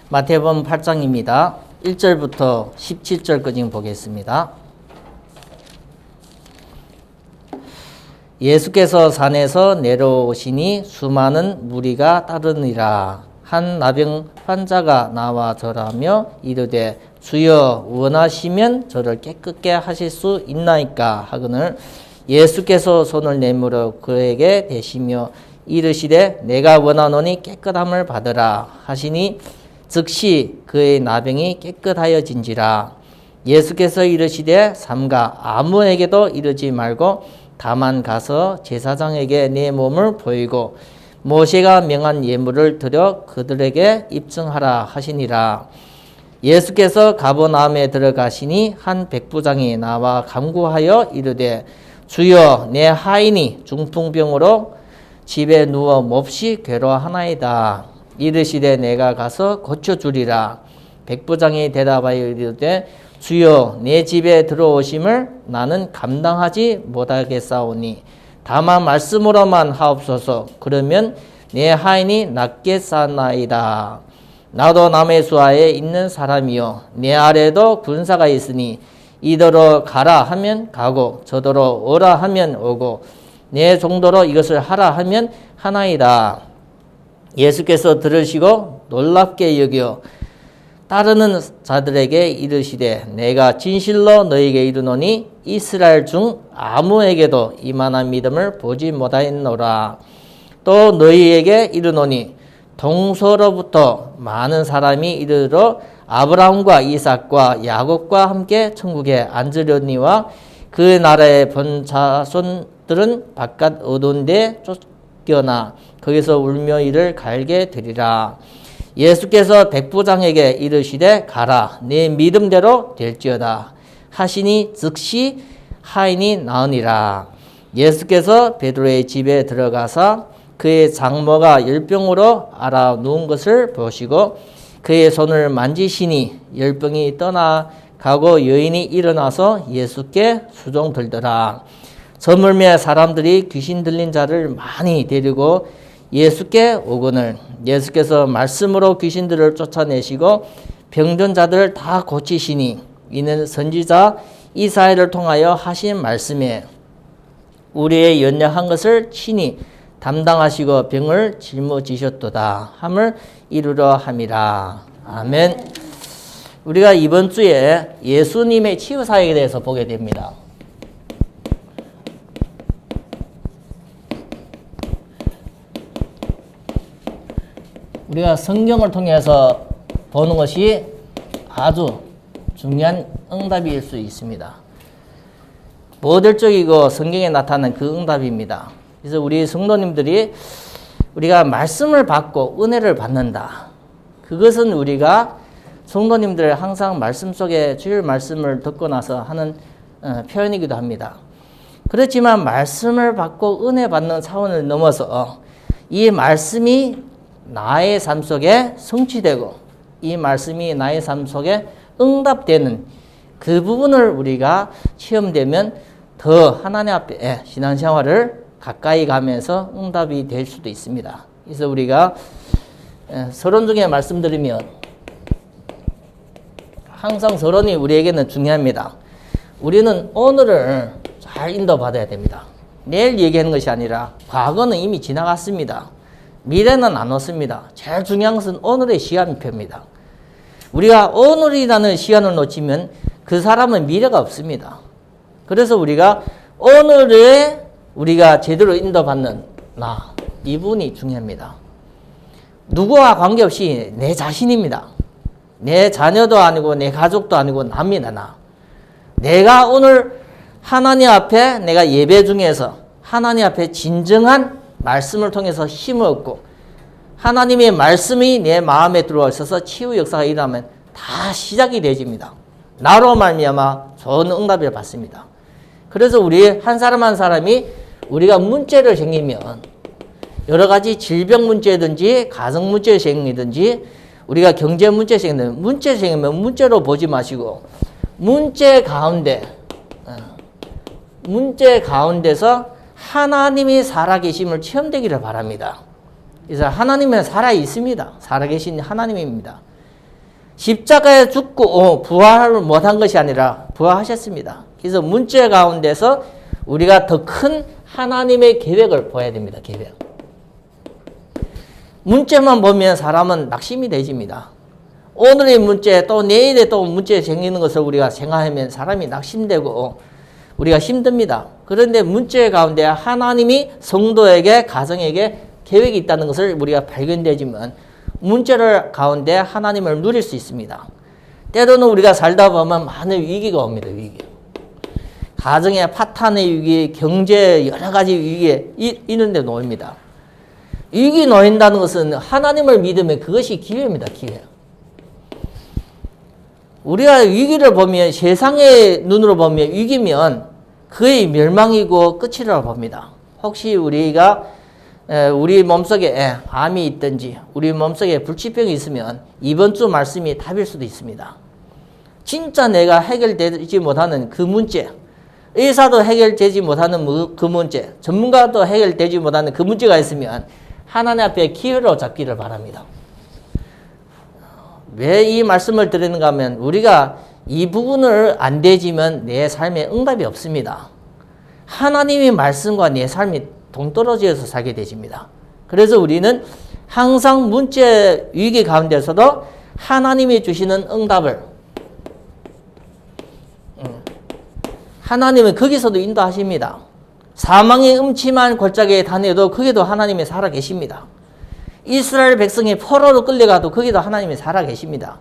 마태복음 8장입니다. 1절부터 17절까지 보겠습니다. 예수께서 산에서 내려오시니 수많은 무리가 따르니라. 한 나병 환자가 나와 절하며 이르되 주여 원하시면 저를 깨끗게 하실 수 있나이까 하거늘 예수께서 손을 내밀어 그에게 대시며 이르시되 내가 원하노니 깨끗함을 받으라 하시니 즉시 그의 나병이 깨끗하여진지라. 예수께서 이르시되 삼가 아무에게도 이르지 말고 다만 가서 제사장에게 내 몸을 보이고 모세가 명한 예물을 드려 그들에게 입증하라 하시니라. 예수께서 가버나움에 들어가시니 한 백부장이 나와 간구하여 이르되 주여 내 하인이 중풍병으로 집에 누워 몹시 괴로워하나이다. 이르시되 내가 가서 고쳐주리라. 백부장이 대답하여 이르되 주여 내 집에 들어오심을 나는 감당하지 못하겠사오니 다만 말씀으로만 하옵소서. 그러면 내 하인이 낫겠사나이다. 나도 남의 수하에 있는 사람이요 내 아래도 군사가 있으니 이더러 가라 하면 가고 저더러 오라 하면 오고 내 정도로 이것을 하라 하면 하나이다. 예수께서 들으시고 놀랍게 여겨 따르는 자들에게 이르시되 내가 진실로 너희에게 이르노니 이스라엘 중 아무에게도 이만한 믿음을 보지 못하였노라. 또 너희에게 이르노니 동서로부터 많은 사람이 이르러 아브라함과 이삭과 야곱과 함께 천국에 앉으려니와 그 나라의 본자손들은 바깥 어두운 데 쫓겨나 거기서 울며 이를 갈게 되리라. 예수께서 백부장에게 이르시되 가라 내 믿음대로 될지어다 하시니 즉시 하인이 나으니라. 예수께서 베드로의 집에 들어가사 그의 장모가 열병으로 앓아 누운 것을 보시고 그의 손을 만지시니 열병이 떠나가고 여인이 일어나서 예수께 수종들더라. 저물매 사람들이 귀신 들린 자를 많이 데리고 예수께 오거늘 예수께서 말씀으로 귀신들을 쫓아내시고 병든 자들을 다 고치시니 이는 선지자 이사야를 통하여 하신 말씀에 우리의 연약한 것을 친히 담당하시고 병을 짊어지셨도다 함을 이루려 함이라. 아멘. 우리가 이번 주에 예수님의 치유 사역에 대해서 보게 됩니다. 우리가 성경을 통해서 보는 것이 아주 중요한 응답일 수 있습니다. 모델적이고 성경에 나타난 그 응답입니다. 그래서 우리 성도님들이 우리가 말씀을 받고 은혜를 받는다. 그것은 우리가 성도님들 항상 말씀 속에 주일 말씀을 듣고 나서 하는 표현이기도 합니다. 그렇지만 말씀을 받고 은혜 받는 차원을 넘어서 이 말씀이 나의 삶 속에 성취되고 이 말씀이 나의 삶 속에 응답되는 그 부분을 우리가 체험되면 더 하나님 앞에 신앙생활을 가까이 가면서 응답이 될 수도 있습니다. 그래서 우리가 서론 중에 말씀드리면 항상 서론이 우리에게는 중요합니다. 우리는 오늘을 잘 인도받아야 됩니다. 내일 얘기하는 것이 아니라 과거는 이미 지나갔습니다. 미래는 안 왔습니다. 제일 중요한 것은 오늘의 시간표입니다. 우리가 오늘이라는 시간을 놓치면 그 사람은 미래가 없습니다. 그래서 우리가 오늘에 우리가 제대로 인도받는 나, 이 부분이 중요합니다. 누구와 관계없이 내 자신입니다. 내 자녀도 아니고 내 가족도 아니고 나입니다. 나. 내가 오늘 하나님 앞에 내가 예배 중에서 하나님 앞에 진정한 말씀을 통해서 힘을 얻고 하나님의 말씀이 내 마음에 들어와 있어서 치유 역사가 일어나면 다 시작이 되집니다. 나로 말미암아 좋은 응답을 받습니다. 그래서 우리 한 사람 한 사람이 우리가 문제를 생기면 여러 가지 질병 문제든지 가정 문제 생기든지 우리가 경제 문제 생기면 문제 생기면 문제로 보지 마시고 문제 가운데서 하나님이 살아계심을 체험되기를 바랍니다. 그래서 하나님은 살아있습니다. 살아계신 하나님입니다. 십자가에 죽고 부활을 못한 것이 아니라 부활하셨습니다. 그래서 문제 가운데서 우리가 더 큰 하나님의 계획을 보아야 됩니다. 계획. 문제만 보면 사람은 낙심이 되집니다. 오늘의 문제 또 내일에 또 문제 생기는 것을 우리가 생각하면 사람이 낙심되고 우리가 힘듭니다. 그런데 문제 가운데 하나님이 성도에게 가정에게 계획이 있다는 것을 우리가 발견되지만 문제를 가운데 하나님을 누릴 수 있습니다. 때로는 우리가 살다 보면 많은 위기가 옵니다. 위기. 가정의 파탄의 위기, 경제 여러 가지 위기에 이런 데 놓입니다. 위기 놓인다는 것은 하나님을 믿으면 그것이 기회입니다. 기회. 우리가 위기를 보면 세상의 눈으로 보면 위기면 그의 멸망이고 끝이라고 봅니다. 혹시 우리가 우리 몸속에 암이 있든지 우리 몸속에 불치병이 있으면 이번 주 말씀이 답일 수도 있습니다. 진짜 내가 해결되지 못하는 그 문제, 의사도 해결되지 못하는 그 문제, 전문가도 해결되지 못하는 그 문제가 있으면 하나님 앞에 기회로 잡기를 바랍니다. 왜 이 말씀을 드리는가 하면 우리가 이 부분을 안 되지면 내 삶에 응답이 없습니다. 하나님의 말씀과 내 삶이 동떨어져서 살게 되집니다. 그래서 우리는 항상 문제 위기 가운데서도 하나님이 주시는 응답을 하나님은 거기서도 인도하십니다. 사망의 음침한 골짜기에 다녀도 거기도 하나님이 살아 계십니다. 이스라엘 백성이 포로로 끌려가도 거기도 하나님이 살아 계십니다.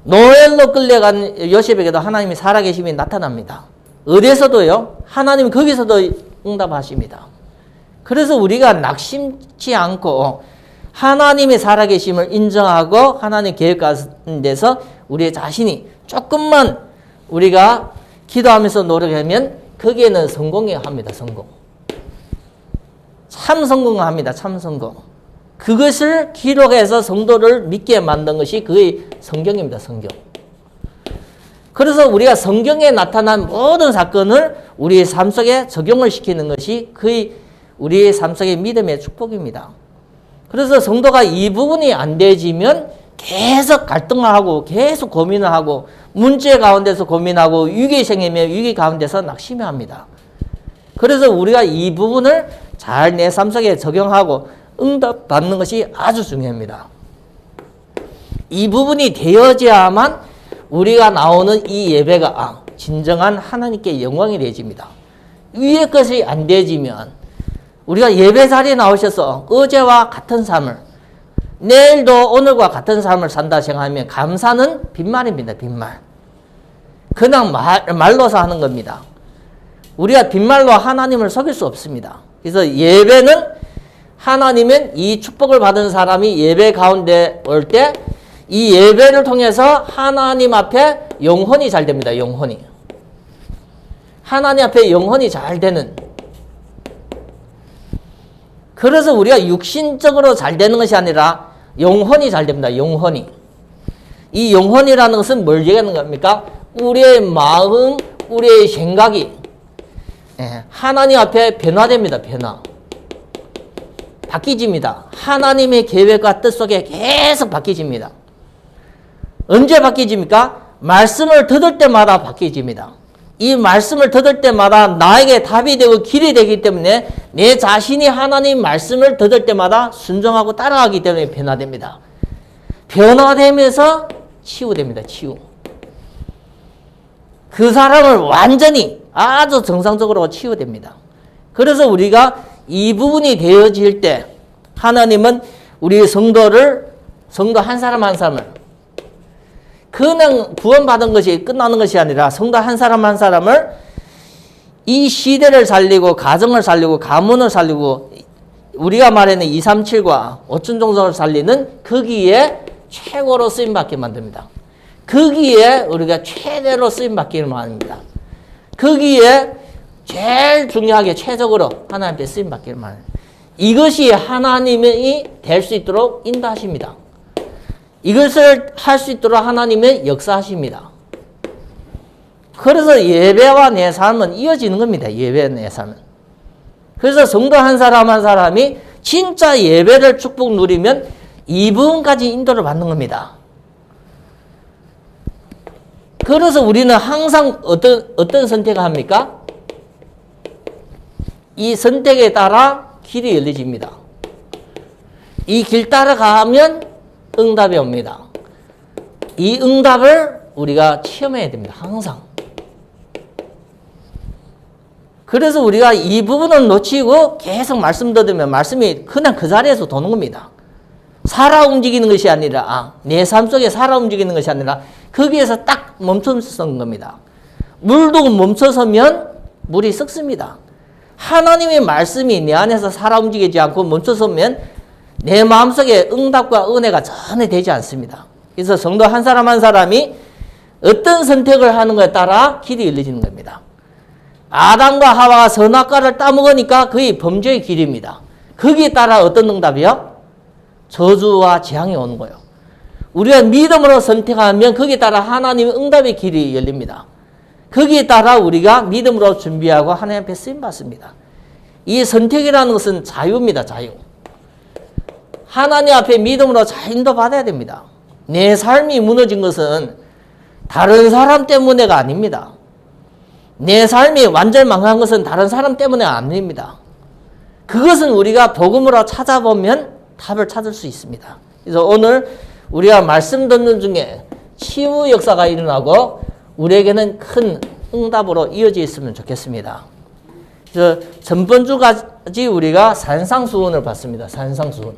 노엘로 끌려간 요셉에게도 하나님이 살아 계심이 나타납니다. 어디에서도요, 하나님 거기서도 응답하십니다. 그래서 우리가 낙심치 않고 하나님의 살아계심을 인정하고 하나님의 계획 가운데서 우리 자신이 조금만 우리가 기도하면서 노력하면 거기에는 성공합니다. 성공. 참 성공합니다. 참 성공. 그것을 기록해서 성도를 믿게 만든 것이 그의 성경입니다. 성경. 그래서 우리가 성경에 나타난 모든 사건을 우리의 삶 속에 적용을 시키는 것이 우리의 삶 속의 믿음의 축복입니다. 그래서 성도가 이 부분이 안 되지면 계속 갈등을 하고 계속 고민을 하고 문제 가운데서 고민하고 위기 생기면 위기 가운데서 낙심합니다. 그래서 우리가 이 부분을 잘 내 삶 속에 적용하고 응답 받는 것이 아주 중요합니다. 이 부분이 되어져야만 우리가 나오는 이 예배가 진정한 하나님께 영광이 되어집니다. 위의 것이 안 되어지면 우리가 예배 자리에 나오셔서 어제와 같은 삶을 내일도 오늘과 같은 삶을 산다 생각하면 감사는 빈말입니다. 빈말. 그냥 말로서 하는 겁니다. 우리가 빈말로 하나님을 속일 수 없습니다. 그래서 예배는 하나님은 이 축복을 받은 사람이 예배 가운데 올 때 이 예배를 통해서 하나님 앞에 영혼이 잘 됩니다. 영혼이. 하나님 앞에 영혼이 잘 되는. 그래서 우리가 육신적으로 잘 되는 것이 아니라 영혼이 잘 됩니다. 영혼이. 이 영혼이라는 것은 뭘 얘기하는 겁니까? 우리의 마음, 우리의 생각이 하나님 앞에 변화됩니다. 변화. 바뀌집니다. 하나님의 계획과 뜻 속에 계속 바뀌집니다. 언제 바뀌집니까? 말씀을 듣을 때마다 바뀌집니다. 이 말씀을 듣을 때마다 나에게 답이 되고 길이 되기 때문에 내 자신이 하나님 말씀을 듣을 때마다 순종하고 따라가기 때문에 변화됩니다. 변화되면서 치유됩니다. 치유. 그 사람을 완전히 아주 정상적으로 치유됩니다. 그래서 우리가 이 부분이 되어질 때 하나님은 우리 성도 한 사람 한 사람을 그냥 구원받은 것이 끝나는 것이 아니라 성도 한 사람 한 사람을 이 시대를 살리고 가정을 살리고 가문을 살리고 우리가 말하는 237과 5천 종족을 살리는 거기에 최고로 쓰임받게 만듭니다. 거기에 우리가 최대로 쓰임받기를 원합니다. 거기에 제일 중요하게 최적으로 하나님께 쓰임받기를 원합니다. 이것이 하나님이 될 수 있도록 인도하십니다. 이것을 할 수 있도록 하나님의 역사하십니다. 그래서 예배와 내 삶은 이어지는 겁니다. 예배와 내 삶은. 그래서 성도 한 사람 한 사람이 진짜 예배를 축복 누리면 이 부분까지 인도를 받는 겁니다. 그래서 우리는 항상 어떤 선택을 합니까? 이 선택에 따라 길이 열려집니다. 이 길 따라가면 응답이 옵니다. 이 응답을 우리가 체험해야 됩니다. 항상. 그래서 우리가 이 부분을 놓치고 계속 말씀 들으면 말씀이 그냥 그 자리에서 도는 겁니다. 살아 움직이는 것이 아니라, 내 삶 속에 살아 움직이는 것이 아니라 거기에서 딱 멈춰선 겁니다. 물도 멈춰서면 물이 썩습니다. 하나님의 말씀이 내 안에서 살아 움직이지 않고 멈춰서면 내 마음속에 응답과 은혜가 전혀 되지 않습니다. 그래서 성도 한 사람 한 사람이 어떤 선택을 하는 것에 따라 길이 열려지는 겁니다. 아담과 하와가 선악과를 따먹으니까 그의 범죄의 길입니다. 거기에 따라 어떤 응답이요? 저주와 재앙이 오는 거예요. 우리가 믿음으로 선택하면 거기에 따라 하나님의 응답의 길이 열립니다. 거기에 따라 우리가 믿음으로 준비하고 하나님 앞에 쓰임받습니다. 이 선택이라는 것은 자유입니다. 자유. 하나님 앞에 믿음으로 잘 인도받아야 됩니다. 내 삶이 무너진 것은 다른 사람 때문에가 아닙니다. 내 삶이 완전 망한 것은 다른 사람 때문에 아닙니다. 그것은 우리가 복음으로 찾아보면 답을 찾을 수 있습니다. 그래서 오늘 우리가 말씀 듣는 중에 치유 역사가 일어나고 우리에게는 큰 응답으로 이어져 있으면 좋겠습니다. 그래서 전번주까지 우리가 산상수훈을 봤습니다. 산상수훈.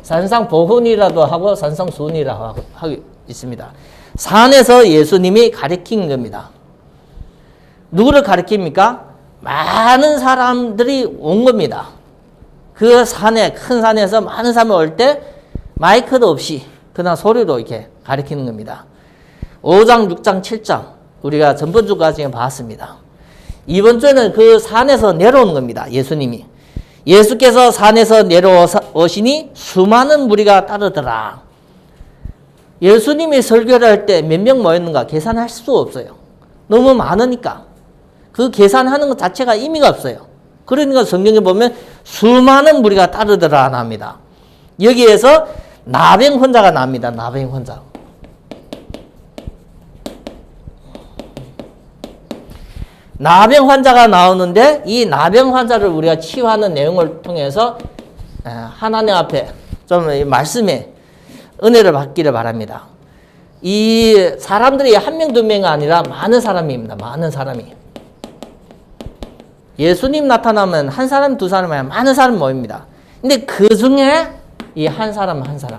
산상보훈이라도 하고 산상수훈이라고 하고 있습니다. 산에서 예수님이 가르친 겁니다. 누구를 가르칩니까? 많은 사람들이 온 겁니다. 그 산에, 큰 산에서 많은 사람이 올 때 마이크도 없이 그냥 소리로 이렇게 가르치는 겁니다. 5장, 6장, 7장 우리가 전번주까지 봤습니다. 이번 주에는 그 산에서 내려오는 겁니다. 예수님이. 예수께서 산에서 내려오시니 수많은 무리가 따르더라. 예수님이 설교를 할 때 몇 명 모였는가 계산할 수 없어요. 너무 많으니까. 그 계산하는 것 자체가 의미가 없어요. 그러니까 성경에 보면 수많은 무리가 따르더라 합니다. 여기에서 나병 환자가 나옵니다. 나병 환자. 나병 환자가 나오는데 이 나병 환자를 우리가 치유하는 내용을 통해서 하나님 앞에 좀 말씀에 은혜를 받기를 바랍니다. 이 사람들이 한 명, 두 명이 아니라 많은 사람입니다. 많은 사람이. 예수님 나타나면 한 사람, 두 사람이 아니라 많은 사람이 모입니다. 근데 그 중에 이 한 사람, 한 사람.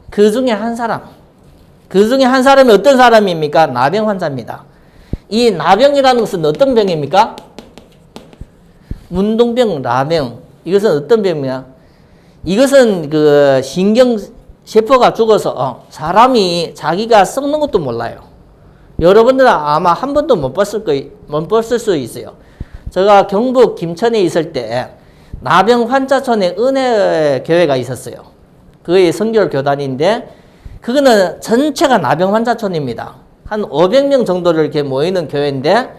그 중에 한 사람. 그 중에 한 사람이 어떤 사람입니까? 나병 환자입니다. 이 나병이라는 것은 어떤 병입니까? 문둥병, 나병. 이것은 어떤 병이냐? 이것은 그 신경세포가 죽어서 사람이 자기가 썩는 것도 몰라요. 여러분들은 아마 한 번도 못 봤을 수 있어요. 제가 경북 김천에 있을 때 나병 환자촌에 은혜 교회가 있었어요. 그의 선교 교단인데 그거는 전체가 나병 환자촌입니다. 한 500명 정도를 이렇게 모이는 교회인데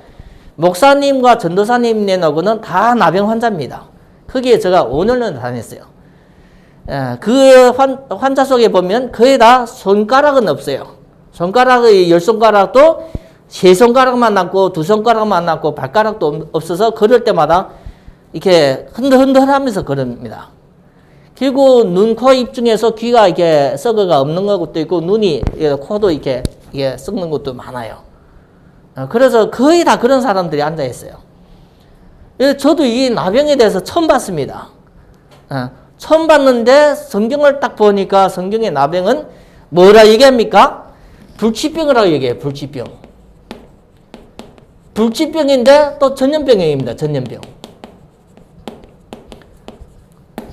목사님과 전도사님 내놓고는 다 나병 환자입니다. 거기에 제가 5년을 다녔어요. 그 환자 속에 보면 거의 다 손가락은 없어요. 손가락의 10손가락도 3손가락만 남고 2손가락만 남고 발가락도 없어서 걸을 때마다 이렇게 흔들흔들하면서 걸습니다. 그리고 눈, 코, 입 중에서 귀가 이렇게 썩어가 없는 것도 있고 눈이, 코도 이렇게 썩는 것도 많아요. 그래서 거의 다 그런 사람들이 앉아 있어요. 저도 이 나병에 대해서 처음 봤습니다. 처음 봤는데 성경을 딱 보니까 성경의 나병은 뭐라 얘기합니까? 불치병이라고 얘기해요. 불치병. 불치병인데 또 전염병입니다. 전염병.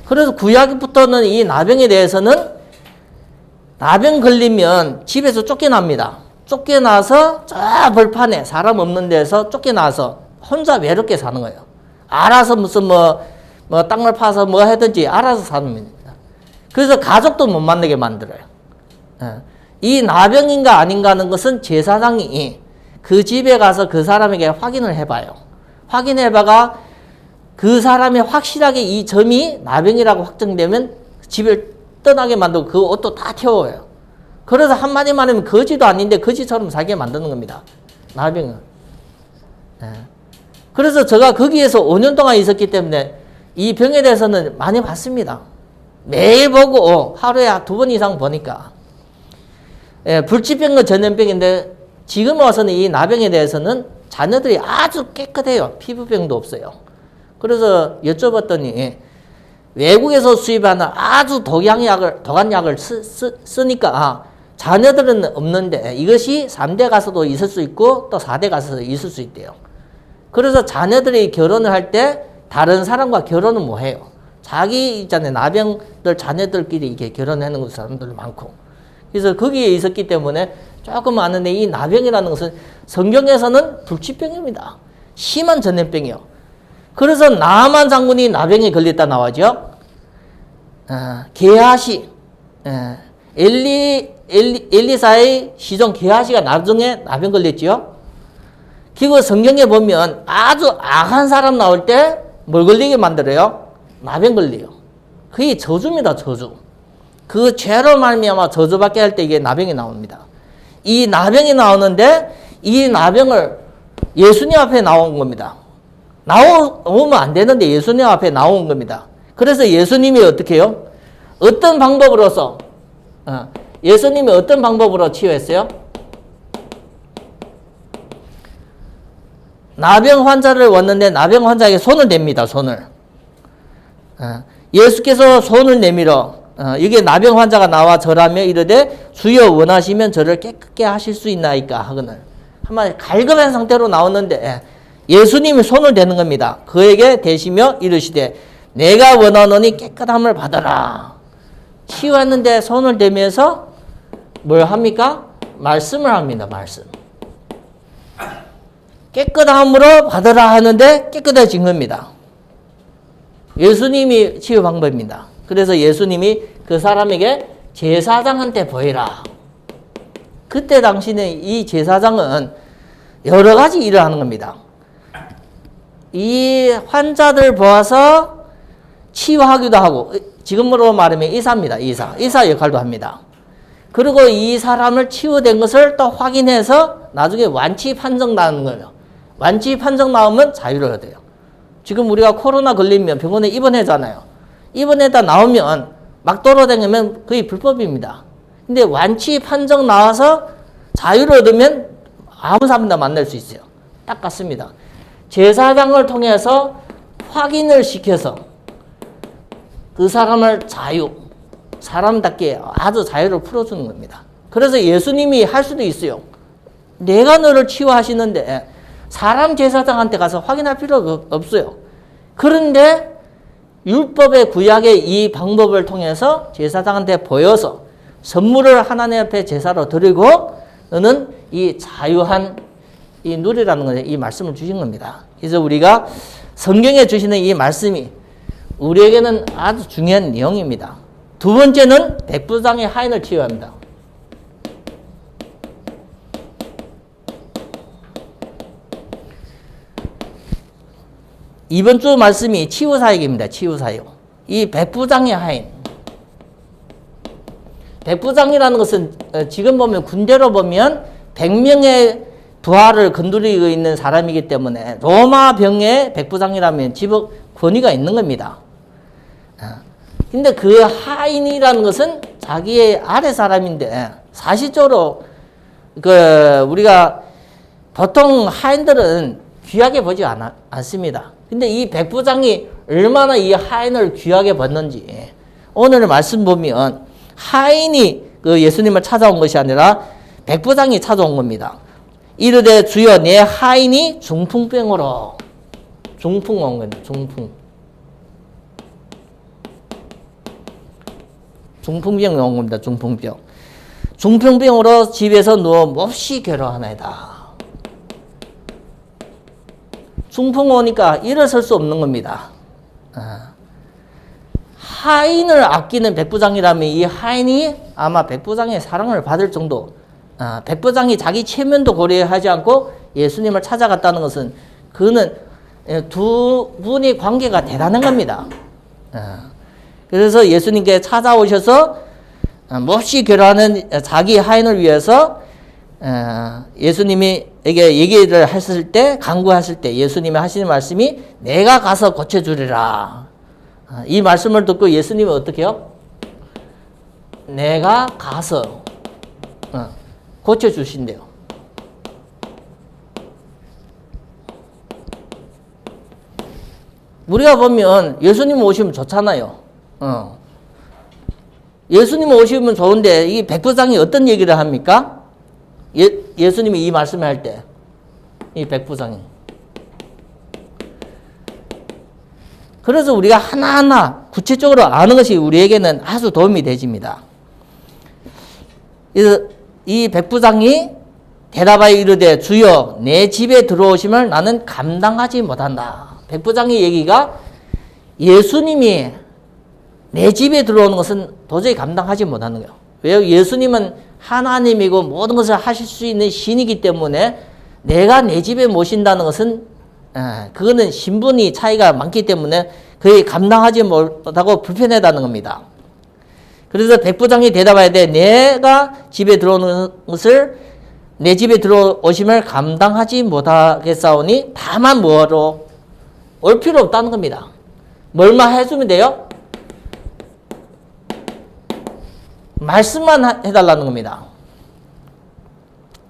그래서 구약부터는 이 나병에 대해서는 나병 걸리면 집에서 쫓겨납니다. 쫓겨나서 저 벌판에 사람 없는 데서 쫓겨나서 혼자 외롭게 사는 거예요. 알아서 무슨 뭐 땅을 파서 뭐 하든지 알아서 사는 겁니다. 그래서 가족도 못 만나게 만들어요. 이 나병인가 아닌가 하는 것은 제사장이 그 집에 가서 그 사람에게 확인을 해봐요. 확인해봐가 그 사람이 확실하게 이 점이 나병이라고 확정되면 집을 뜨뜻하게 만들고 그 옷도 다 태워요. 그래서 한마디 말하면 거지도 아닌데 거지처럼 살게 만드는 겁니다. 나병은. 예. 그래서 제가 거기에서 5년 동안 있었기 때문에 이 병에 대해서는 많이 봤습니다. 매일 보고 하루에 2번 이상 보니까. 예, 불치병은 전염병인데 지금 와서는 이 나병에 대해서는 자녀들이 아주 깨끗해요. 피부병도 없어요. 그래서 여쭤봤더니 외국에서 수입하는 아주 독한 약을 쓰니까 자녀들은 없는데 이것이 3대 가서도 있을 수 있고 또 4대 가서도 있을 수 있대요. 그래서 자녀들이 결혼을 할 때 다른 사람과 결혼은 못 해요. 자기 있잖아요. 나병들 자녀들끼리 이렇게 결혼하는 사람들 많고. 그래서 거기에 있었기 때문에 조금 아는데 이 나병이라는 것은 성경에서는 불치병입니다. 심한 전염병이요. 그래서 나만 장군이 나병에 걸렸다 나와죠. 게하시, 엘리사의 시종 게하시가 나중에 나병 걸렸죠. 그리고 성경에 보면 아주 악한 사람 나올 때 뭘 걸리게 만들어요? 나병 걸려요. 그게 저주입니다, 저주. 그 죄로 말미암아 저주받게 할 때 이게 나병이 나옵니다. 이 나병이 나오는데 이 나병을 예수님 앞에 나온 겁니다. 나오면 안 되는데 예수님 앞에 나온 겁니다. 그래서 예수님이 어떻게 해요? 어떤 방법으로서 예수님이 어떤 방법으로 치유했어요? 나병 환자를 왔는데 나병 환자에게 손을 댑니다. 손을. 예수께서 손을 내밀어 이게 나병 환자가 나와 절하며 이르되 주여 원하시면 저를 깨끗게 하실 수 있나이까 하거늘. 한마디 갈급한 상태로 나왔는데 예수님이 손을 대는 겁니다. 그에게 대시며 이르시되 내가 원하노니 깨끗함을 받아라. 치유했는데 손을 대면서 뭘 합니까? 말씀을 합니다. 말씀. 깨끗함으로 받아라 하는데 깨끗해진 겁니다. 예수님이 치유 방법입니다. 그래서 예수님이 그 사람에게 제사장한테 보이라. 그때 당시에 이 제사장은 여러 가지 일을 하는 겁니다. 이 환자들 보아서 치유하기도 하고, 지금으로 말하면 의사입니다. 의사 역할도 합니다. 그리고 이 사람을 치유된 것을 또 확인해서 나중에 완치 판정 나는 거예요. 완치 판정 나오면 자유를 얻어요. 지금 우리가 코로나 걸리면 병원에 입원하잖아요. 입원에다 나오면 막 돌아다니면 거의 불법입니다. 근데 완치 판정 나와서 자유를 얻으면 아무 사람이나 만날 수 있어요. 딱 같습니다. 제사장을 통해서 확인을 시켜서 그 사람을 사람답게 아주 자유를 풀어주는 겁니다. 그래서 예수님이 할 수도 있어요. 내가 너를 치유하시는데 사람 제사장한테 가서 확인할 필요가 없어요. 그런데 율법의 구약의 이 방법을 통해서 제사장한테 보여서 선물을 하나님 앞에 제사로 드리고 너는 이 자유한 이 누리라는 것에 이 말씀을 주신 겁니다. 그래서 우리가 성경에 주시는 이 말씀이 우리에게는 아주 중요한 내용입니다. 두 번째는 백부장의 하인을 치유합니다. 이번 주 말씀이 치유사역입니다. 치유사역. 이 백부장의 하인. 백부장이라는 것은 지금 보면 군대로 보면 100명의 부하를 건드리고 있는 사람이기 때문에 로마 병의 백부장이라면 지법 권위가 있는 겁니다. 근데 그 하인이라는 것은 자기의 아래 사람인데 사실적으로 우리가 보통 하인들은 귀하게 보지 않습니다. 근데 이 백부장이 얼마나 이 하인을 귀하게 봤는지 오늘 말씀 보면 하인이 예수님을 찾아온 것이 아니라 백부장이 찾아온 겁니다. 이르되 주여 내 하인이 중풍병으로 중풍 온 겁니다. 중풍병이 온 겁니다. 중풍병. 중풍병으로 집에서 누워 몹시 괴로워하나이다. 중풍 오니까 일어설 수 없는 겁니다. 하인을 아끼는 백부장이라면 이 하인이 아마 백부장의 사랑을 받을 정도, 백부장이 자기 체면도 고려하지 않고 예수님을 찾아갔다는 것은 그는 두 분의 관계가 대단한 겁니다. 그래서 예수님께 찾아오셔서 몹시 괴로워하는 자기 하인을 위해서 예수님에게 얘기를 했을 때, 간구했을 때 예수님이 하시는 말씀이 내가 가서 고쳐주리라. 이 말씀을 듣고 예수님은 어떻게 해요? 내가 가서 고쳐주신대요. 우리가 보면 예수님 오시면 좋잖아요. 예수님 오시면 좋은데 이 백부장이 어떤 얘기를 합니까? 예수님이 이 말씀을 할 때 이 백부장이. 그래서 우리가 하나하나 구체적으로 아는 것이 우리에게는 아주 도움이 되집니다. 그래서 이 백부장이 대답하여 이르되 주여 내 집에 들어오심을 나는 감당하지 못한다. 백부장의 얘기가 예수님이 내 집에 들어오는 것은 도저히 감당하지 못하는 거예요. 왜요? 예수님은 하나님이고 모든 것을 하실 수 있는 신이기 때문에 내가 내 집에 모신다는 것은 그거는 신분이 차이가 많기 때문에 거의 감당하지 못하고 불편하다는 겁니다. 그래서 백부장이 대답해야 돼. 내가 집에 들어오는 것을 내 집에 들어오심을 감당하지 못하겠사오니 다만 뭐로 올 필요 없다는 겁니다. 뭘만 해주면 돼요? 말씀만 해달라는 겁니다.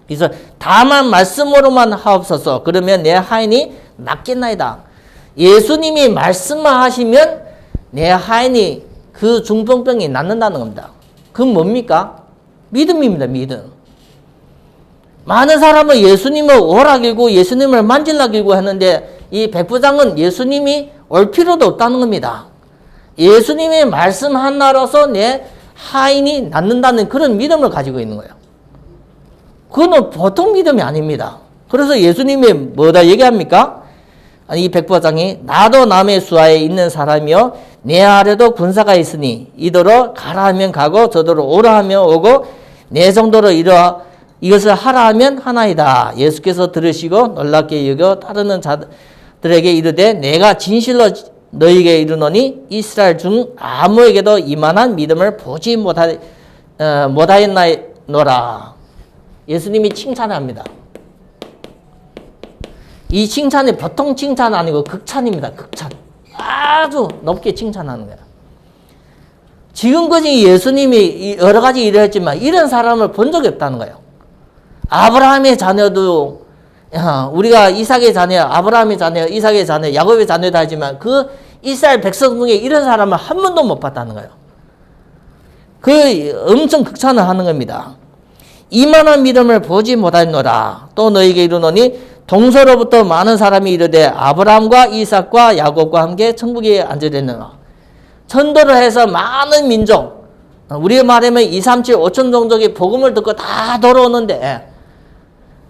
그래서 다만 말씀으로만 하옵소서. 그러면 내 하인이 낫겠나이다. 예수님이 말씀만 하시면 내 하인이 그 중풍병이 낫는다는 겁니다. 그건 뭡니까? 믿음입니다. 믿음. 많은 사람은 예수님을 오라 길고 예수님을 만질라 길고 했는데 이 백부장은 예수님이 올 필요도 없다는 겁니다. 예수님의 말씀 하나로서 내 하인이 낫는다는 그런 믿음을 가지고 있는 거예요. 그거는 보통 믿음이 아닙니다. 그래서 예수님이 뭐다 얘기합니까? 이 백부장이 나도 남의 수하에 있는 사람이요 내 아래도 군사가 있으니 이더러 가라 하면 가고 저더러 오라 하면 오고 내 정도로 이것을 하라 하면 하나이다. 예수께서 들으시고 놀랍게 여겨 따르는 자들에게 이르되 내가 진실로 너희에게 이르노니 이스라엘 중 아무에게도 이만한 믿음을 보지 못하였나이노라. 예수님이 칭찬합니다. 이 칭찬이 보통 칭찬 아니고 극찬입니다. 극찬. 아주 높게 칭찬하는 거야. 지금까지 예수님이 여러 가지 일을 했지만 이런 사람을 본 적이 없다는 거예요. 아브라함의 자녀도 우리가 이삭의 자녀, 아브라함의 자녀, 이삭의 자녀, 야곱의 자녀다 하지만 그 이스라엘 백성 중에 이런 사람을 한 번도 못 봤다는 거예요. 그 엄청 극찬을 하는 겁니다. 이만한 믿음을 보지 못하노라. 또 너희에게 이르노니 동서로부터 많은 사람이 이르되 아브라함과 이삭과 야곱과 함께 천국에 앉으려느라. 전도를 해서 많은 민족, 우리 말하면 2, 3, 7, 5천 종족이 복음을 듣고 다 돌아오는데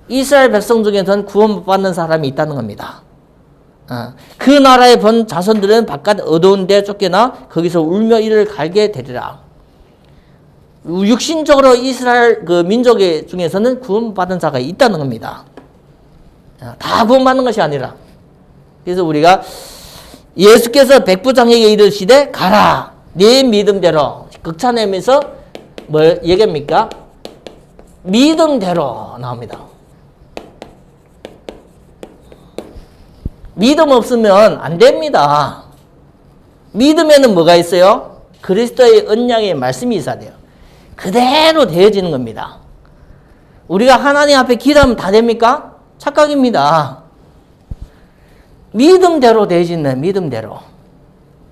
이스라엘 백성 중에서는 구원 못 받는 사람이 있다는 겁니다. 그 나라의 본 자손들은 바깥 어두운 데 쫓겨나 거기서 울며 이를 갈게 되리라. 육신적으로 이스라엘 그 민족 중에서는 구원 받은 자가 있다는 겁니다. 다 구원받는 것이 아니라. 그래서 우리가 예수께서 백부장에게 이르시되 가라 네 믿음대로 극찬하면서 뭘 얘기합니까? 믿음대로 나옵니다. 믿음 없으면 안 됩니다. 믿음에는 뭐가 있어요? 그리스도의 언약의 말씀이 있어야 돼요. 그대로 되어지는 겁니다. 우리가 하나님 앞에 기도하면 다 됩니까? 착각입니다. 믿음대로 되어지는 믿음대로.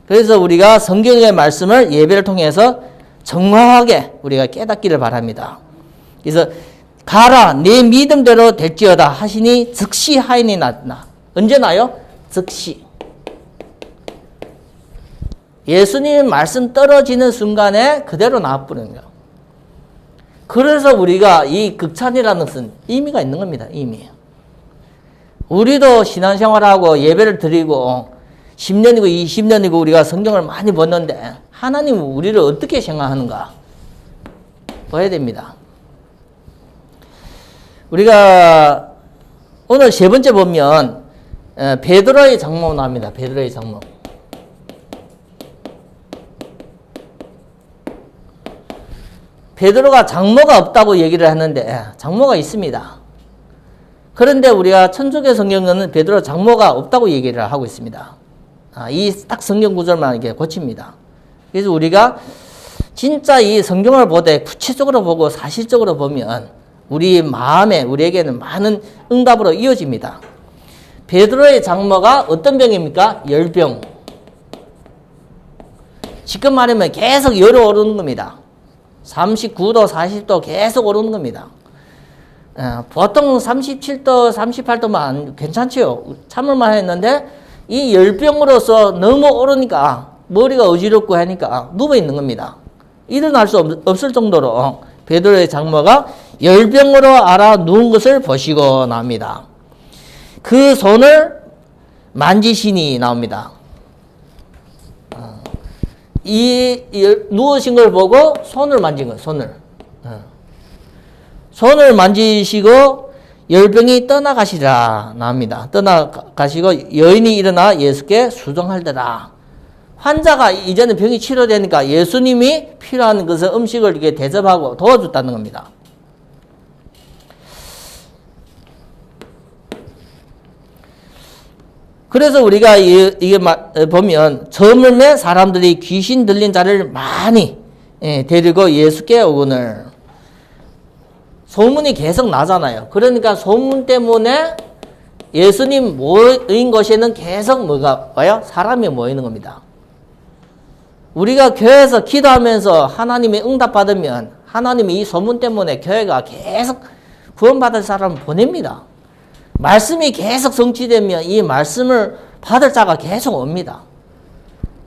그래서 우리가 성경의 말씀을 예배를 통해서 정확하게 우리가 깨닫기를 바랍니다. 그래서 가라 내 믿음대로 될지어다 하시니 즉시 하인이 났나. 언제 나요? 즉시. 예수님 말씀 떨어지는 순간에 그대로 나와버리는 거예요. 그래서 우리가 이 극찬이라는 것은 의미가 있는 겁니다. 의미. 우리도 신앙생활하고 예배를 드리고 10년이고 20년이고 우리가 성경을 많이 봤는데 하나님은 우리를 어떻게 생각하는가 봐야 됩니다. 우리가 오늘 세 번째 보면 베드로의 장모 나옵니다. 베드로의 장모. 베드로가 장모가 없다고 얘기를 하는데 장모가 있습니다. 그런데 우리가 천주교 성경은 베드로 장모가 없다고 얘기를 하고 있습니다. 이 딱 성경 구절만 이렇게 고칩니다. 그래서 우리가 진짜 이 성경을 보되 구체적으로 보고 사실적으로 보면 우리 마음에 우리에게는 많은 응답으로 이어집니다. 베드로의 장모가 어떤 병입니까? 열병. 지금 말하면 계속 열이 오르는 겁니다. 39도, 40도 계속 오르는 겁니다. 보통 37도, 38도만 괜찮지요. 참을만 했는데 이 열병으로서 너무 오르니까 머리가 어지럽고 하니까 누워있는 겁니다. 일어날 수 없을 정도로 베드로의 장모가 열병으로 앓아 누운 것을 보시고 나옵니다. 그 손을 만지시니 나옵니다. 이 누우신 걸 보고 손을 만진 거예요. 손을 만지시고 열병이 떠나가시라 나옵니다. 떠나가시고 여인이 일어나 예수께 수종할더라. 환자가 이제는 병이 치료되니까 예수님이 필요한 것을 음식을 이렇게 대접하고 도와줬다는 겁니다. 그래서 우리가 이게 보면 저물매 사람들이 귀신 들린 자를 많이 데리고 예수께 오거늘. 소문이 계속 나잖아요. 그러니까 소문 때문에 예수님 모인 곳에는 계속 뭐가 와요? 사람이 모이는 겁니다. 우리가 교회에서 기도하면서 하나님의 응답받으면 하나님이 이 소문 때문에 교회가 계속 구원받을 사람을 보냅니다. 말씀이 계속 성취되면 이 말씀을 받을 자가 계속 옵니다.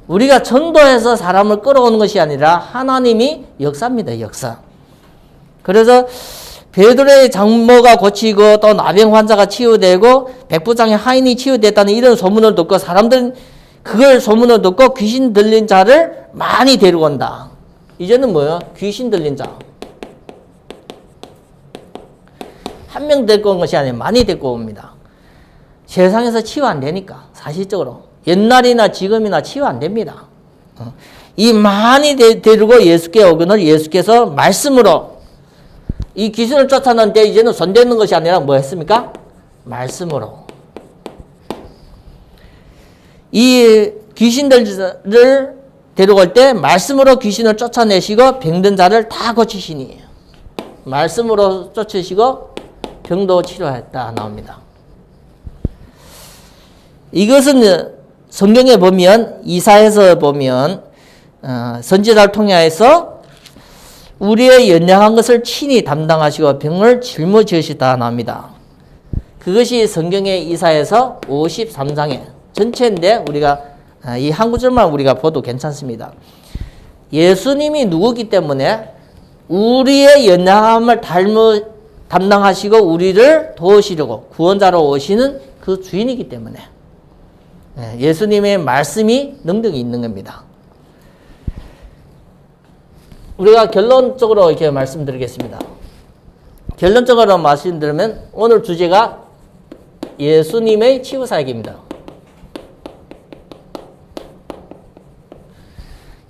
우리가 전도해서 사람을 끌어오는 것이 아니라 하나님이 역사입니다. 역사. 그래서 베드로의 장모가 고치고 또 나병 환자가 치유되고 백부장의 하인이 치유됐다는 이런 소문을 듣고 사람들은 그걸 소문을 듣고 귀신 들린 자를 많이 데리고 온다. 이제는 뭐예요? 귀신 들린 자. 한 명 데리고 온 것이 아니라 많이 데리고 옵니다. 세상에서 치유 안 되니까 사실적으로. 옛날이나 지금이나 치유 안 됩니다. 이 많이 데리고 예수께 오거늘 예수께서 말씀으로 이 귀신을 쫓아내는데 이제는 손대는 것이 아니라 뭐 했습니까? 말씀으로. 이 귀신들을 데려올 때 말씀으로 귀신을 쫓아내시고 병든 자를 다 고치시니 말씀으로 쫓으시고 병도 치료했다 나옵니다. 이것은 성경에 보면 이사야서 보면 선지자를 통해서 우리의 연약한 것을 친히 담당하시고 병을 짊어지시다 나옵니다. 그것이 성경의 이사야서 53장에 전체인데 우리가 이 한 구절만 우리가 봐도 괜찮습니다. 예수님이 누구기 때문에 우리의 연약함을 담당하시고 우리를 도우시려고 구원자로 오시는 그 주인이기 때문에 예수님의 말씀이 능력이 있는 겁니다. 우리가 결론적으로 이렇게 말씀드리겠습니다. 결론적으로 말씀드리면 오늘 주제가 예수님의 치유사역입니다.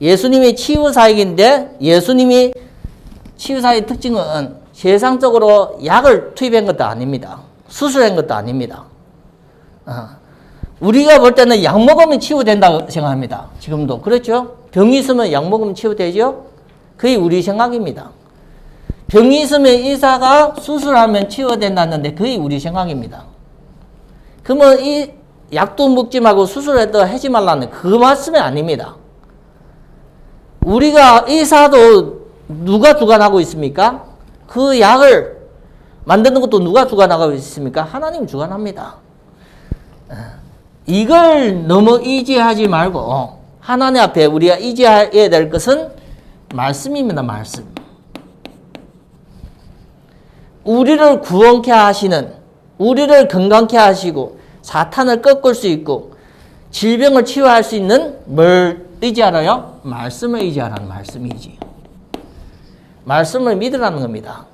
예수님이 치유사역인데 예수님이 치유사역의 특징은 세상적으로 약을 투입한 것도 아닙니다. 수술한 것도 아닙니다. 우리가 볼 때는 약 먹으면 치유된다고 생각합니다. 지금도. 그렇죠? 병이 있으면 약 먹으면 치유되죠? 그게 우리 생각입니다. 병이 있으면 의사가 수술하면 치유된다는데 그게 우리 생각입니다. 그러면 이 약도 먹지 말고 수술해도 하지 말라는 그 말씀이 아닙니다. 우리가 의사도 누가 주관하고 있습니까? 그 약을 만드는 것도 누가 주관하고 있습니까? 하나님 주관합니다. 이걸 너무 의지하지 말고 하나님 앞에 우리가 의지해야 될 것은 말씀입니다. 말씀. 우리를 구원케 하시는, 우리를 건강케 하시고 사탄을 꺾을 수 있고 질병을 치유할 수 있는 뭘 의지하라요? 말씀을 의지하라는 말씀이지. 말씀을 믿으라는 겁니다.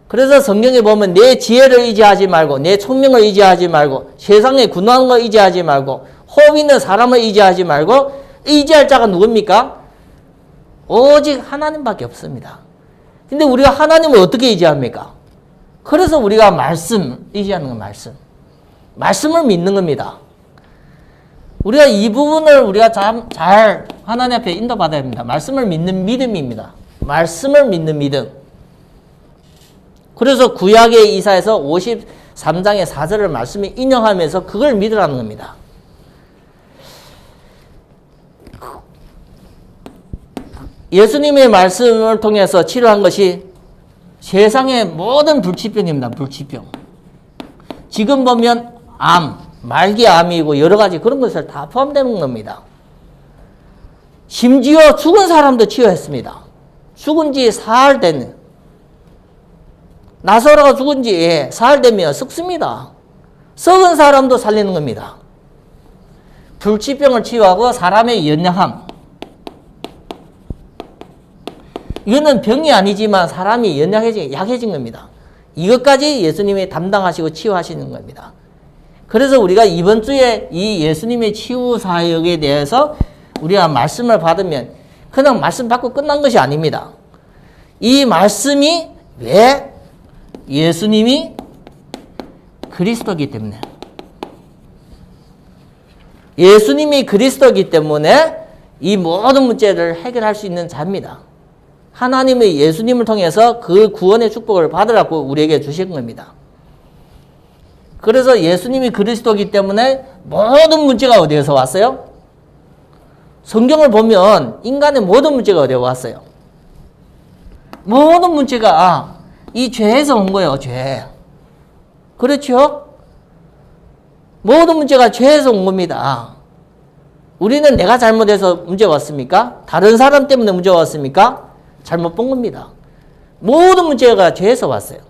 그래서 성경에 보면 내 지혜를 의지하지 말고 내聰明을 의지하지 말고 세상의 군하는 걸 의지하지 말고 호흡 있는 사람을 의지하지 말고 의지할 자가 누굽니까? 오직 하나님밖에 없습니다. 근데 우리가 하나님을 어떻게 의지합니까? 그래서 우리가 말씀, 의지하는 건 말씀. 말씀을 믿는 겁니다. 우리가 이 부분을 우리가 잘 하나님 앞에 인도받아야 합니다. 말씀을 믿는 믿음입니다. 말씀을 믿는 믿음. 그래서 구약의 이사에서 53장의 4절을 말씀에 인용하면서 그걸 믿으라는 겁니다. 예수님의 말씀을 통해서 치료한 것이 세상의 모든 불치병입니다. 불치병. 지금 보면 암, 말기암이고 여러 가지 그런 것을 다 포함되는 겁니다. 심지어 죽은 사람도 치유했습니다. 죽은 지 사흘 된, 나사로가 죽은 지 사흘 되면 썩습니다. 썩은 사람도 살리는 겁니다. 불치병을 치유하고 사람의 연약함. 이거는 병이 아니지만 사람이 약해진 겁니다. 이것까지 예수님이 담당하시고 치유하시는 겁니다. 그래서 우리가 이번 주에 이 예수님의 치유 사역에 대해서 우리가 말씀을 받으면 그냥 말씀 받고 끝난 것이 아닙니다. 이 말씀이 왜 예수님이 그리스도이기 때문에, 예수님이 그리스도이기 때문에 이 모든 문제를 해결할 수 있는 자입니다. 하나님의 예수님을 통해서 그 구원의 축복을 받으라고 우리에게 주신 겁니다. 그래서 예수님이 그리스도이기 때문에 모든 문제가 어디에서 왔어요? 성경을 보면 인간의 모든 문제가 어디에 왔어요? 모든 문제가 이 죄에서 온 거예요. 죄. 그렇죠? 모든 문제가 죄에서 온 겁니다. 우리는 내가 잘못해서 문제가 왔습니까? 다른 사람 때문에 문제가 왔습니까? 잘못 본 겁니다. 모든 문제가 죄에서 왔어요.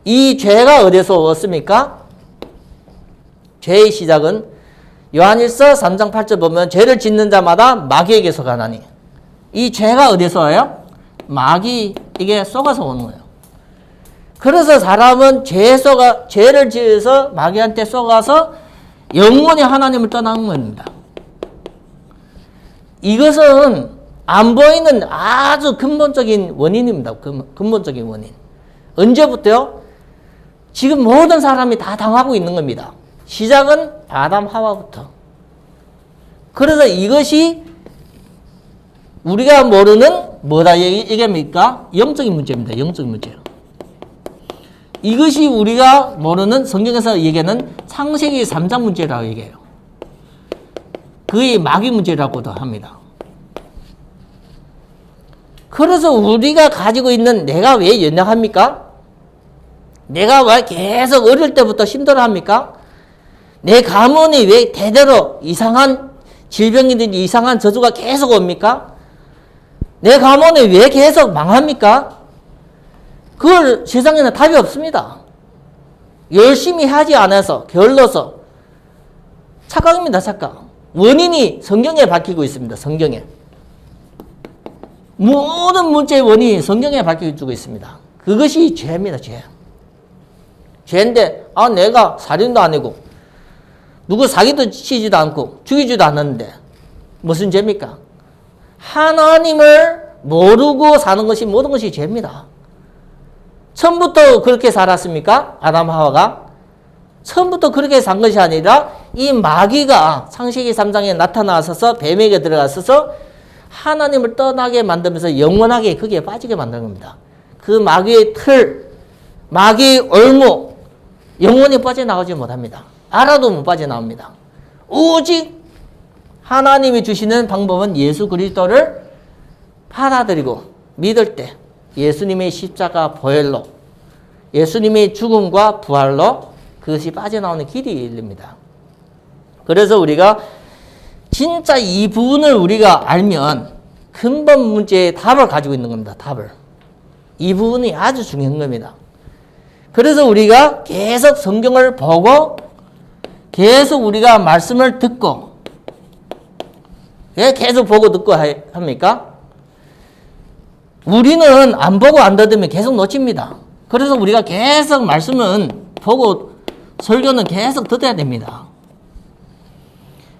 이 죄가 어디서 왔습니까? 죄의 시작은 요한일서 3장 8절 보면 죄를 짓는 자마다 마귀에게서 가나니, 이 죄가 어디서 와요? 마귀에게 쏘가서 오는 거예요. 그래서 사람은 죄를 지어서 마귀한테 쏘가서 영원히 하나님을 떠나는 겁니다. 이것은 안 보이는 아주 근본적인 원인입니다. 근본적인 원인. 언제부터요? 지금 모든 사람이 다 당하고 있는 겁니다. 시작은 아담 하와부터. 그래서 이것이 우리가 모르는 뭐다 얘기합니까? 영적인 문제입니다. 영적인 문제예요. 이것이 우리가 모르는 성경에서 얘기하는 창세기 3장 문제라고 얘기해요. 그의 마귀 문제라고도 합니다. 그래서 우리가 가지고 있는 내가 왜 연약합니까? 내가 왜 계속 어릴 때부터 힘들어합니까? 내 가문이 왜 대대로 이상한 질병이든지 이상한 저주가 계속 옵니까? 내 가문이 왜 계속 망합니까? 그걸 세상에는 답이 없습니다. 열심히 하지 않아서, 게을러서. 착각입니다, 착각. 원인이 성경에 밝히고 있습니다, 성경에. 모든 문제의 원인이 성경에 밝혀주고 있습니다. 그것이 죄입니다, 죄. 죄인데, 내가 살인도 아니고, 누구 사기도 치지도 않고, 죽이지도 않았는데, 무슨 죄입니까? 하나님을 모르고 사는 것이 모든 것이 죄입니다. 처음부터 그렇게 살았습니까? 아담 하와가? 처음부터 그렇게 산 것이 아니라, 이 마귀가 창세기 3장에 나타나서 뱀에게 들어가서 하나님을 떠나게 만들면서 영원하게 거기에 빠지게 만드는 겁니다. 그 마귀의 틀, 마귀의 올무, 영원히 빠져나가지 못합니다. 알아도 못 빠져나옵니다. 오직 하나님이 주시는 방법은 예수 그리스도를 받아들이고 믿을 때 예수님의 십자가 보혈로, 예수님의 죽음과 부활로 그것이 빠져나오는 길이 열립니다. 그래서 우리가 진짜 이 부분을 우리가 알면 근본 문제의 답을 가지고 있는 겁니다. 답을. 이 부분이 아주 중요한 겁니다. 그래서 우리가 계속 성경을 보고 계속 우리가 말씀을 듣고, 왜 계속 보고 듣고 합니까? 우리는 안 보고 안 듣으면 계속 놓칩니다. 그래서 우리가 계속 말씀은 보고 설교는 계속 듣어야 됩니다.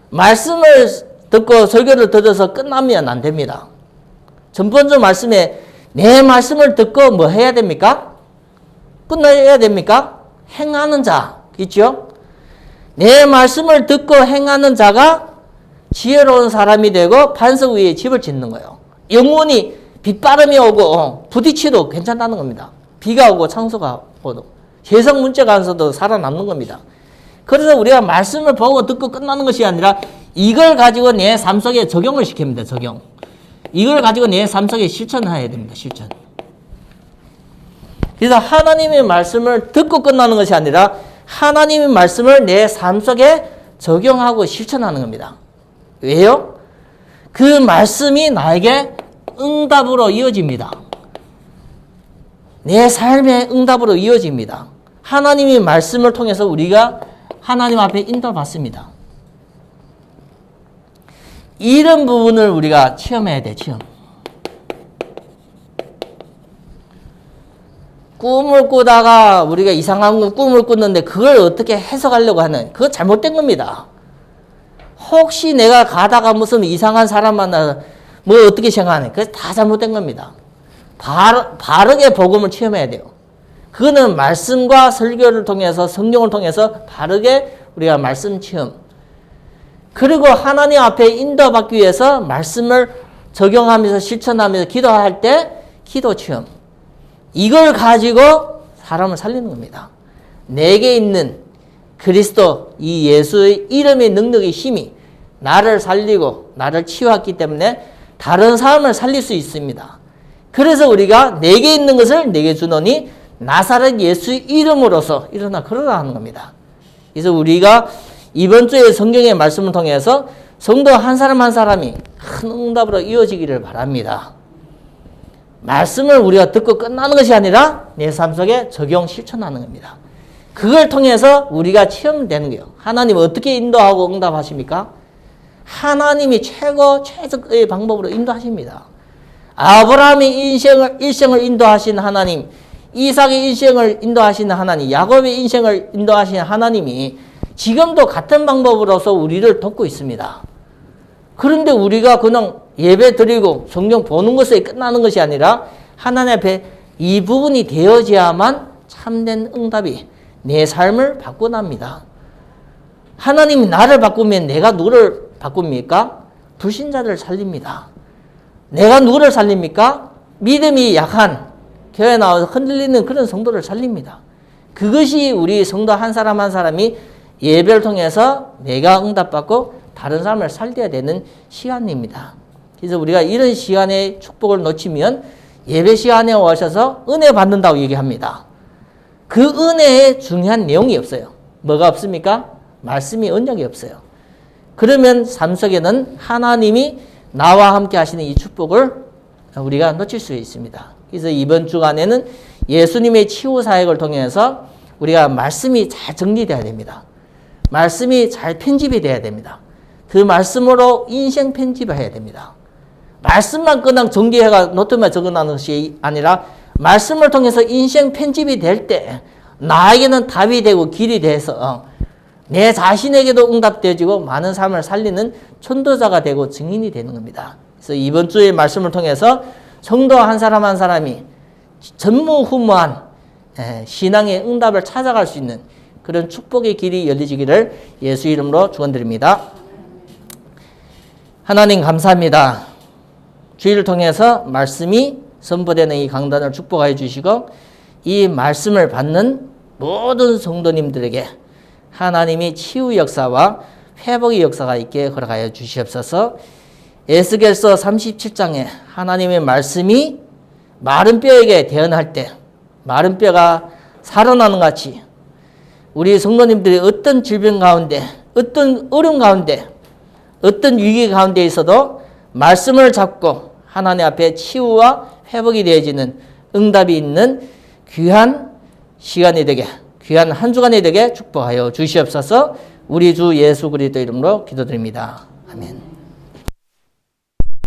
말씀을 듣고 설교를 들어서 끝나면 안 됩니다. 전번주 말씀에 내 말씀을 듣고 뭐 해야 됩니까? 끝내야 됩니까? 행하는 자 있죠? 내 말씀을 듣고 행하는 자가 지혜로운 사람이 되고 반석 위에 집을 짓는 거예요. 영원히 빗바람이 오고 부딪혀도 괜찮다는 겁니다. 비가 오고 창수가 오도 세상 문제가 안서도 살아남는 겁니다. 그래서 우리가 말씀을 보고 듣고 끝나는 것이 아니라 이걸 가지고 내 삶 속에 적용을 시킵니다. 적용. 이걸 가지고 내 삶 속에 실천해야 됩니다. 실천. 그래서 하나님의 말씀을 듣고 끝나는 것이 아니라 하나님의 말씀을 내 삶 속에 적용하고 실천하는 겁니다. 왜요? 그 말씀이 나에게 응답으로 이어집니다. 내 삶의 응답으로 이어집니다. 하나님의 말씀을 통해서 우리가 하나님 앞에 인도받습니다. 이런 부분을 우리가 체험해야 돼, 체험. 꿈을 꾸다가 우리가 이상한 꿈을 꿨는데 그걸 어떻게 해석하려고 하는, 그거 잘못된 겁니다. 혹시 내가 가다가 무슨 이상한 사람 만나서 뭐 어떻게 생각하네. 그게 다 잘못된 겁니다. 바르게 복음을 체험해야 돼요. 그거는 말씀과 설교를 통해서 성경을 통해서 바르게 우리가 말씀 체험. 그리고 하나님 앞에 인도받기 위해서 말씀을 적용하면서 실천하면서 기도할 때 기도 체험. 이걸 가지고 사람을 살리는 겁니다. 내게 있는 그리스도 이 예수의 이름의 능력의 힘이 나를 살리고 나를 치유했기 때문에 다른 사람을 살릴 수 있습니다. 그래서 우리가 내게 있는 것을 내게 주노니 나사렛 예수의 이름으로서 일어나 걸어라 하는 겁니다. 그래서 우리가 이번 주에 성경의 말씀을 통해서 성도 한 사람 한 사람이 큰 응답으로 이어지기를 바랍니다. 말씀을 우리가 듣고 끝나는 것이 아니라 내 삶 속에 적용 실천하는 겁니다. 그걸 통해서 우리가 체험되는 거예요. 하나님 어떻게 인도하고 응답하십니까? 하나님이 최적의 방법으로 인도하십니다. 아브라함의 일생을 인도하신 하나님, 이삭의 인생을 인도하신 하나님, 야곱의 인생을 인도하신 하나님이 지금도 같은 방법으로서 우리를 돕고 있습니다. 그런데 우리가 그냥 예배 드리고 성경 보는 것에 끝나는 것이 아니라 하나님 앞에 이 부분이 되어져야만 참된 응답이 내 삶을 바꿔납니다. 하나님이 나를 바꾸면 내가 누구를 바꿉니까? 불신자들을 살립니다. 내가 누구를 살립니까? 믿음이 약한 교회 나와서 흔들리는 그런 성도를 살립니다. 그것이 우리 성도 한 사람 한 사람이 예배를 통해서 내가 응답받고 다른 사람을 살려야 되는 시간입니다. 그래서 우리가 이런 시간의 축복을 놓치면 예배 시간에 오셔서 은혜 받는다고 얘기합니다. 그 은혜에 중요한 내용이 없어요. 뭐가 없습니까? 말씀이 언약이 없어요. 그러면 삶 속에는 하나님이 나와 함께 하시는 이 축복을 우리가 놓칠 수 있습니다. 그래서 이번 주간에는 예수님의 치유 사역을 통해서 우리가 말씀이 잘 정리돼야 됩니다. 말씀이 잘 편집이 돼야 됩니다. 그 말씀으로 인생 편집을 해야 됩니다. 말씀만 그냥 정리해가 노트만 적어놓는 것이 아니라 말씀을 통해서 인생 편집이 될 때 나에게는 답이 되고 길이 돼서 내 자신에게도 응답되어지고 많은 삶을 살리는 전도자가 되고 증인이 되는 겁니다. 그래서 이번 주의 말씀을 통해서 성도 한 사람 한 사람이 전무후무한 신앙의 응답을 찾아갈 수 있는 그런 축복의 길이 열리지기를 예수 이름으로 축원드립니다. 하나님 감사합니다. 주의를 통해서 말씀이 선포되는 이 강단을 축복하여 주시고 이 말씀을 받는 모든 성도님들에게 하나님이 치유 역사와 회복의 역사가 있게 허락하여 주시옵소서. 에스겔서 37장에 하나님의 말씀이 마른 뼈에게 대언할 때 마른 뼈가 살아나는 같이 우리 성도님들이 어떤 질병 가운데 어떤 어려움 가운데 어떤 위기 가운데 있어도 말씀을 잡고 하나님 앞에 치유와 회복이 되어지는 응답이 있는 귀한 시간이 되게 귀한 한 주간이 되게 축복하여 주시옵소서. 우리 주 예수 그리스도 이름으로 기도드립니다. 아멘.